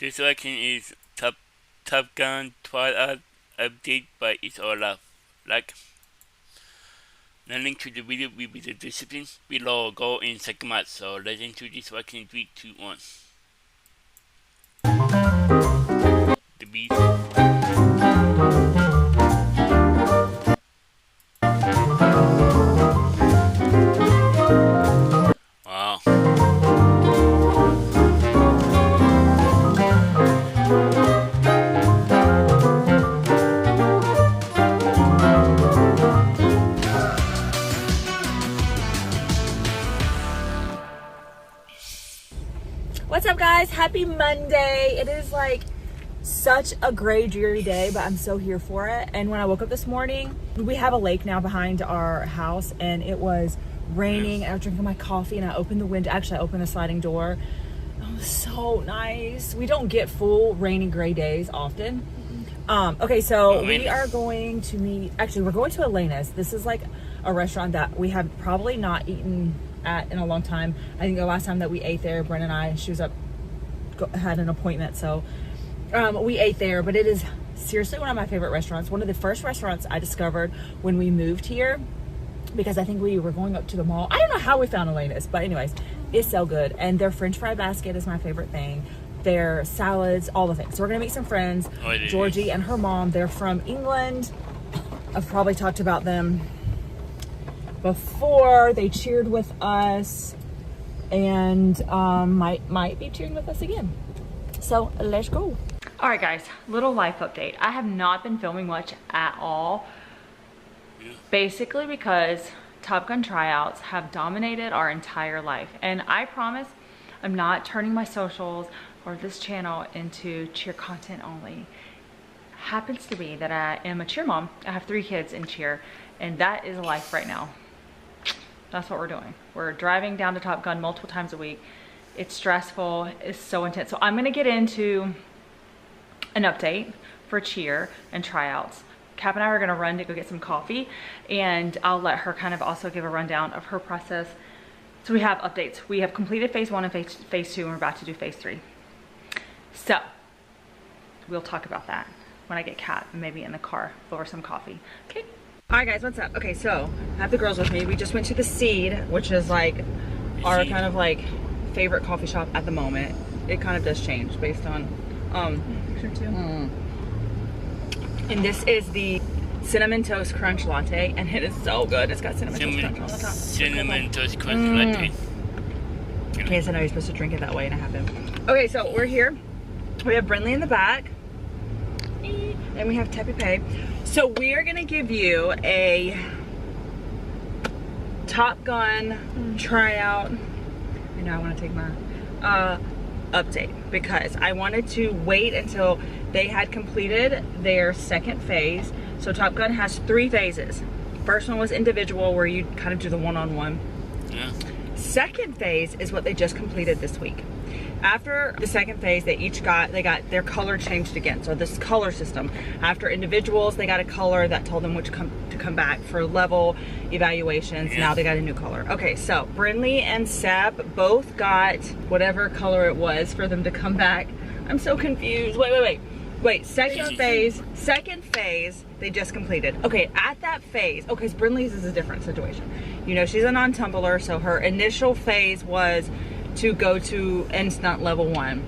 This section is Top Gun Tryout update by It's All Up. Like, the link to the video will be the description below. Go in second match. So let's into this section in 3, 2, 1. The beat. Wow. What's up, guys? Happy Monday. It is like such a gray, dreary day, but I'm so here for it. And when I woke up this morning, we have a lake now behind our house, and it was raining. I was drinking my coffee, and I opened the window. Actually, I opened the sliding door. It was so nice. We don't get full rainy, gray days often. Okay, so we are going to meet. Actually, we're going to Elena's. This is like a restaurant that we have probably not eaten at in a long time. I think the last time that we ate there, Bren and I, she was up, had an appointment, so we ate there. But it is seriously one of my favorite restaurants. One of the first restaurants I discovered when we moved here, because I think we were going up to the mall. I don't know how we found Elena's, but anyways, it's so good. And their French fry basket is my favorite thing. Their salads, all the things. So we're gonna meet some friends. Georgie and her mom, they're from England. I've probably talked about them before. They cheered with us, and might be cheering with us again. So let's go. All right, guys, little life update. I have not been filming much at all, basically because Top Gun tryouts have dominated our entire life. And I promise I'm not turning my socials or this channel into cheer content only. Happens to be that I am a cheer mom. I have 3 kids in cheer, and that is life right now. That's what we're doing. We're driving down to Top Gun multiple times a week. It's stressful, it's so intense. So I'm gonna get into an update for cheer and tryouts. Cap and I are gonna run to go get some coffee, and I'll let her kind of also give a rundown of her process. So we have updates. We have completed phase 1 and phase 2, and we're about to do phase 3. So we'll talk about that when I get Kat and maybe in the car over some coffee. Okay. All right, guys, what's up? Okay, so I have the girls with me. We just went to the Seed, which is like our kind of like favorite coffee shop at the moment. It kind of does change based on picture too. And this is the Cinnamon Toast Crunch Latte, and it is so good. It's got Cinnamon Toast Crunch on the top. Cinnamon Toast Crunch Latte. Okay, so now you're supposed to drink it that way, and I haven't. Okay, so we're here. We have Brinley in the back, and we have Tepe Pay. So we are gonna give you a Top Gun tryout. You know, I want to take my update because I wanted to wait until they had completed their second phase. So Top Gun has 3 phases. First one was individual, where you kind of do the one-on-one. Yeah. Second phase is what they just completed this week. After the second phase, they got their color changed again. So this color system. After individuals, they got a color that told them which to come back for level evaluations. Yeah. Now they got a new color. Okay, so Brinley and Seb both got whatever color it was for them to come back. I'm so confused. Wait, second phase, they just completed. Okay, at that phase, okay, because Brinley's is a different situation. You know, she's a non-tumbler, so her initial phase was to go to instant level 1.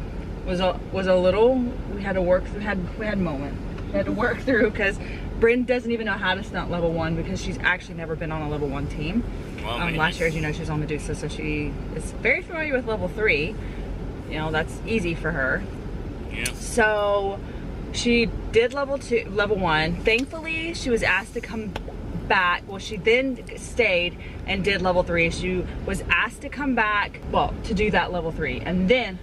Was a little, we had to work through, we had a moment. We had to work through, because Bryn doesn't even know how to stunt level 1 because she's actually never been on a level 1 team. Last year, as you know, she was on Medusa, so she is very familiar with level 3. You know, that's easy for her. Yeah. So she did level 1. Thankfully, she was asked to come back. Well, she then stayed and did level 3. She was asked to come back, well, to do that level 3. And then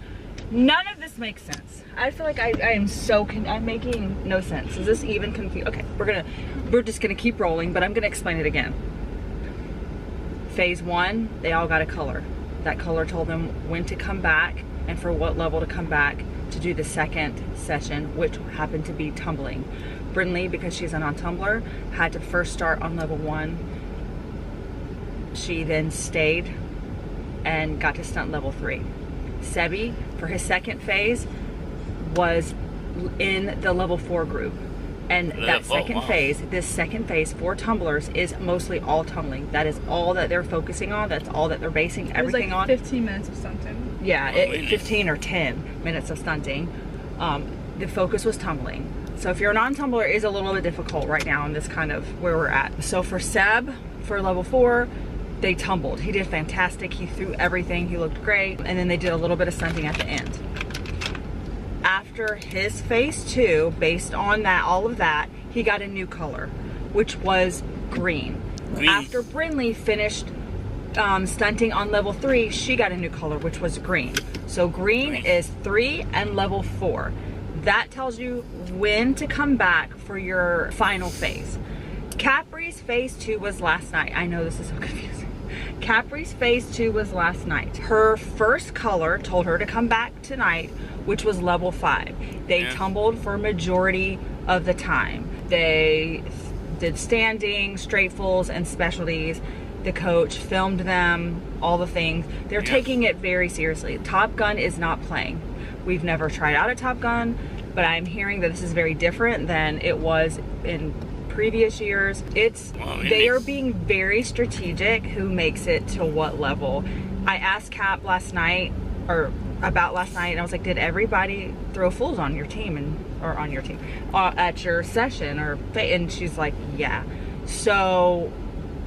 none of this makes sense. I feel like I am so I'm making no sense. Is this even confused? Okay, we're just gonna keep rolling, but I'm gonna explain it again. Phase 1, they all got a color. That color told them when to come back and for what level to come back to do the second session, which happened to be tumbling. Brinley, because she's a non-tumbler, had to first start on level 1. She then stayed and got to stunt level 3. Sebi, for his second phase, was in the level 4 group. And that second phase, this second phase for tumblers is mostly all tumbling. That is all that they're focusing on. That's all that they're basing everything on. 15 minutes of stunting. Yeah, 15 or 10 minutes of stunting. The focus was tumbling. So if you're a non-tumbler, it is a little bit difficult right now in this kind of where we're at. So for Seb, for level 4, they tumbled. He did fantastic. He threw everything. He looked great. And then they did a little bit of stunting at the end. After his phase 2, based on that, all of that, he got a new color, which was green. After Brinley finished stunting on level 3, she got a new color, which was green. So green is 3 and level 4. That tells you when to come back for your final phase. Capri's phase 2 was last night. I know this is so confusing. Capri's phase 2 was last night. Her first color told her to come back tonight, which was level 5. They tumbled for majority of the time. They did standing, straight fulls, and specialties. The coach filmed them, all the things. They're taking it very seriously. Top Gun is not playing. We've never tried out a Top Gun, but I'm hearing that this is very different than it was in previous years. They are being very strategic who makes it to what level. I asked Cap last night, or about last night, and I was like, did everybody throw fulls on your team at your session, and she's like, yeah. So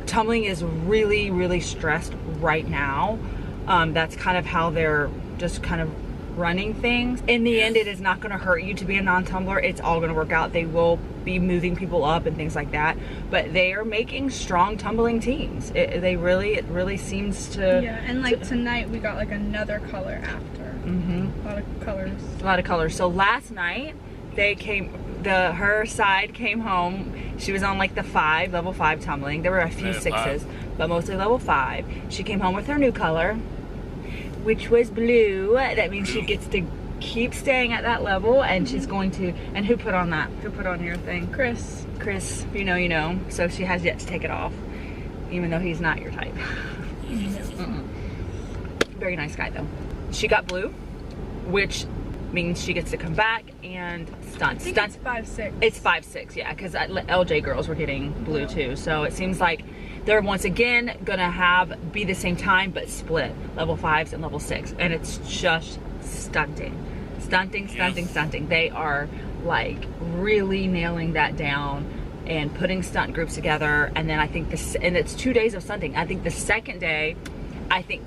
tumbling is really, really stressed right now. That's kind of how they're just kind of running things. In the end, it is not going to hurt you to be a non-tumbler. It's all going to work out. They will be moving people up and things like that, but they are making strong tumbling teams. It really seems to. Yeah, and like tonight we got like another color after. A lot of colors. So last night her side came home. She was on like the level 5 tumbling. There were a few 6s, but mostly level 5. She came home with her new color, which was blue. That means she gets to keep staying at that level, and she's going to. And who put on that? Who put on your thing? Chris. You know. So she has yet to take it off, even though he's not your type. Very nice guy though. She got blue, which means she gets to come back and stunt. It's 5-6. It's 5-6, yeah, because LJ girls were getting blue too. So it seems like they're once again gonna be the same time but split level 5s and level 6, and it's just stunting. They are like really nailing that down and putting stunt groups together. And then I think and it's 2 days of stunting. I think the second day,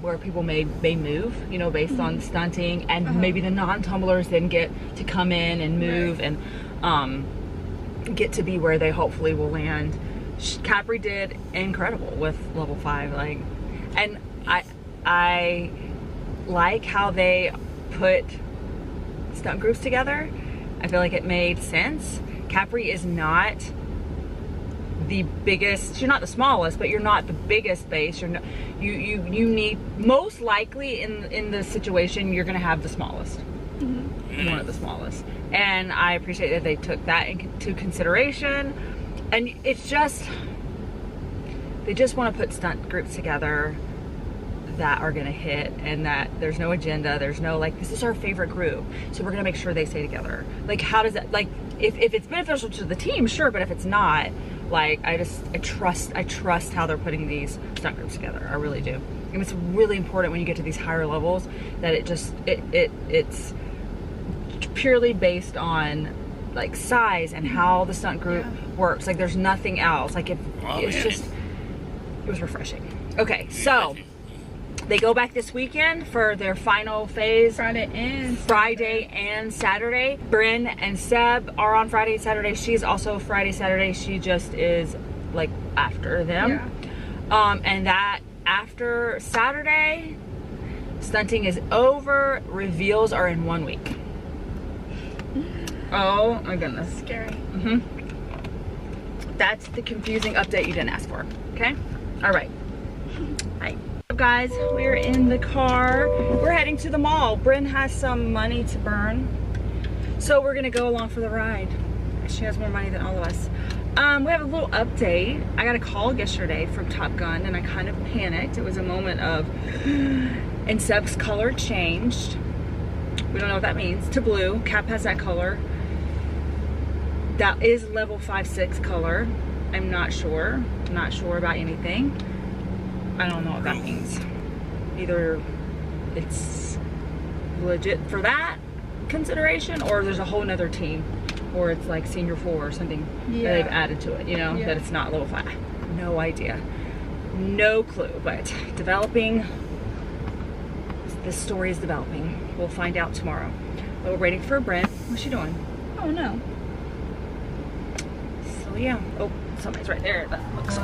where people may move, based on stunting, and maybe the non-tumblers then get to come in and move and get to be where they hopefully will land. Capri did incredible with level 5, and I like how they put stunt groups together. I feel like it made sense. Capri is not the biggest, you're not the smallest, but you're not the biggest base. You need, most likely in the situation, you're gonna have the smallest. One of the smallest. And I appreciate that they took that into consideration. And it's just, they just want to put stunt groups together that are gonna hit, and that there's no agenda, there's no this is our favorite group, so we're gonna make sure they stay together. How does that, if it's beneficial to the team, sure, but if it's not, I trust how they're putting these stunt groups together. I really do. And it's really important when you get to these higher levels that it's purely based on size and how the stunt group works. There's nothing else. It was refreshing. Okay, so they go back this weekend for their final phase. Friday and Saturday. Bryn and Seb are on Friday and Saturday. She's also Friday, Saturday. She just is after them. And that after Saturday, stunting is over. Reveals are in 1 week. Oh my goodness. Scary. That's the confusing update you didn't ask for. Okay? All right. Hi. Guys, we're in the car. We're heading to the mall. Bryn has some money to burn, so we're gonna go along for the ride. She has more money than all of us. We have a little update. I got a call yesterday from Top Gun, and I kind of panicked. It was a moment of, and Seb's color changed. We don't know what that means. To blue. Cap has that color. That is level 5-6 color. I'm not sure. Not sure about anything. I don't know what that means. Either it's legit for that consideration, or there's a whole nother team, or it's like senior 4 or something that they've added to it, you know, that it's not level 5. No idea. No clue, but developing. This story is developing. We'll find out tomorrow. But we're waiting for Brent. What's she doing? Oh no. So yeah. Oh, somebody's right there. That looks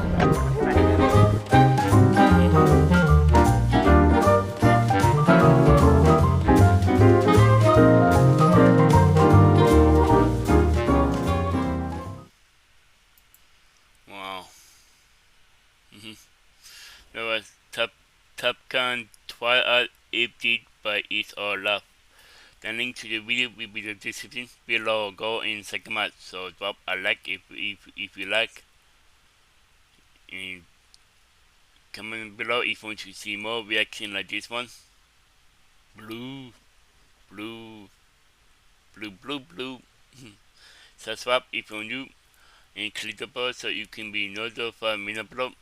Wow. There was Top Gun Tryout update by It's All Love. The link to the video will be in the description below. Go in second match, so drop a like if you like, and comment below if you want to see more reaction like this one. Blue. Subscribe if you're new, and click the bell so you can be notified when I upload.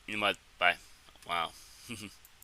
Bye. Wow.